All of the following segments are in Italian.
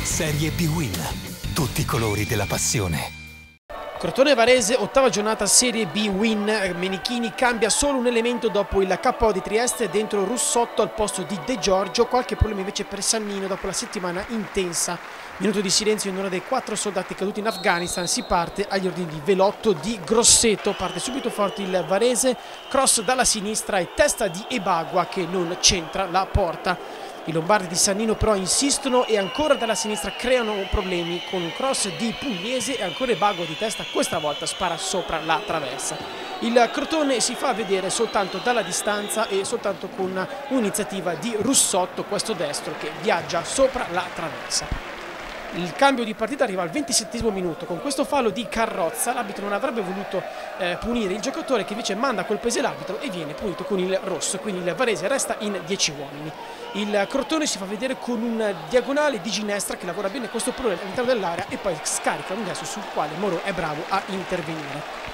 Serie B-Win. Tutti i colori della passione. Crotone Varese, ottava giornata Serie B-Win. Menichini cambia solo un elemento dopo il KO di Trieste, dentro Russotto al posto di De Giorgio. Qualche problema invece per Sannino dopo la settimana intensa. Minuto di silenzio in onore dei 4 soldati caduti in Afghanistan. Si parte agli ordini di Velotto di Grosseto. Parte subito forte il Varese, cross dalla sinistra e testa di Ebagua che non centra la porta. I lombardi di Sannino però insistono e ancora dalla sinistra creano problemi con un cross di Pugliese e ancora Ebagua di testa, questa volta spara sopra la traversa. Il Crotone si fa vedere soltanto dalla distanza e soltanto con un'iniziativa di Russotto, questo destro che viaggia sopra la traversa. Il cambio di partita arriva al 27° minuto, con questo fallo di Carrozza l'arbitro non avrebbe voluto punire il giocatore che invece manda a colpese l'arbitro e viene punito con il rosso, quindi il Varese resta in 10 uomini. Il Crotone si fa vedere con un diagonale di Ginestra che lavora bene questo pallone all'interno dell'area e poi scarica un destro sul quale Moro è bravo a intervenire.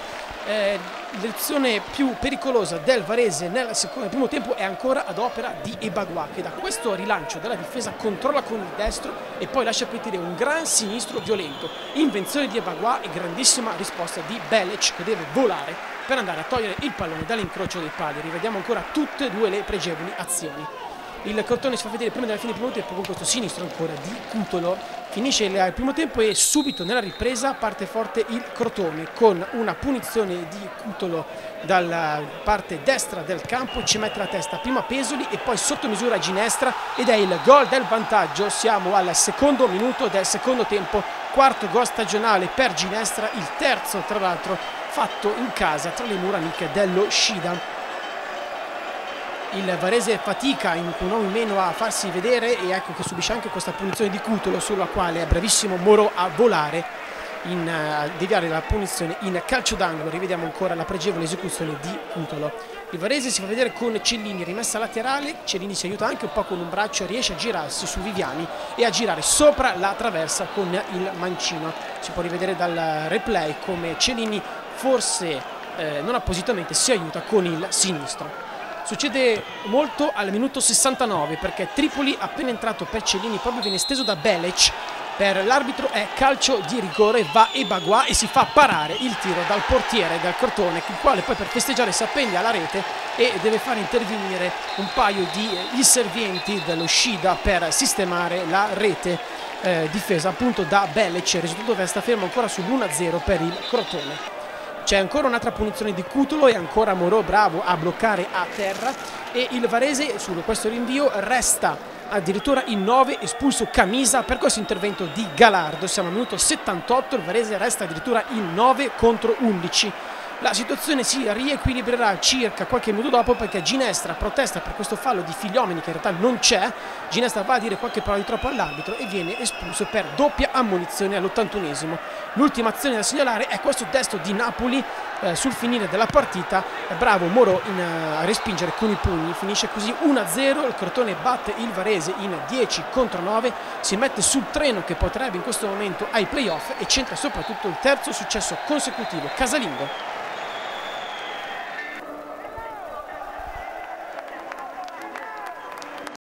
L'azione più pericolosa del Varese nel primo tempo è ancora ad opera di Ebagua, che da questo rilancio della difesa controlla con il destro e poi lascia partire un gran sinistro violento. Invenzione di Ebagua e grandissima risposta di Belec che deve volare per andare a togliere il pallone dall'incrocio dei pali. Rivediamo ancora tutte e due le pregevoli azioni. Il Crotone si fa vedere prima della fine del primo tempo con questo sinistro ancora di Cutolo. Finisce il primo tempo e subito nella ripresa parte forte il Crotone con una punizione di Cutolo dalla parte destra del campo. Ci mette la testa prima Pesoli e poi sotto misura a Ginestra ed è il gol del vantaggio. Siamo al secondo minuto del secondo tempo, quarto gol stagionale per Ginestra, il terzo tra l'altro fatto in casa tra le mura amiche dello Scida. Il Varese fatica in un uomo in meno a farsi vedere e ecco che subisce anche questa punizione di Cutolo, sulla quale è bravissimo Moro a volare, a deviare la punizione in calcio d'angolo. Rivediamo ancora la pregevole esecuzione di Cutolo. Il Varese si fa vedere con Cellini, rimessa laterale. Cellini si aiuta anche un po' con un braccio, riesce a girarsi su Viviani e a girare sopra la traversa con il mancino. Si può rivedere dal replay come Cellini forse non appositamente si aiuta con il sinistro. Succede molto al minuto 69 perché Tripoli, appena entrato per Cellini, proprio viene steso da Belec. Per l'arbitro è calcio di rigore, va Ebagua e si fa parare il tiro dal portiere del Crotone, il quale poi per festeggiare si appende alla rete e deve fare intervenire un paio di inservienti dello Scida per sistemare la rete difesa appunto da Belec. Il risultato resta fermo ancora sull'1-0 per il Crotone. C'è ancora un'altra punizione di Cutolo e ancora Moro bravo a bloccare a terra e il Varese su questo rinvio resta addirittura in 9, espulso Camisa per questo intervento di Galardo. Siamo al minuto 78, il Varese resta addirittura in 9 contro 11. La situazione si riequilibrerà circa qualche minuto dopo perché Ginestra protesta per questo fallo di Figliomeni che in realtà non c'è. Ginestra va a dire qualche parola di troppo all'arbitro e viene espulso per doppia ammonizione all'81esimo. L'ultima azione da segnalare è questo destro di Napoli sul finire della partita. È bravo Moro a respingere con i pugni, finisce così 1-0. Il Crotone batte il Varese in 10 contro 9, si mette sul treno che potrebbe in questo momento ai playoff e centra soprattutto il terzo successo consecutivo casalingo.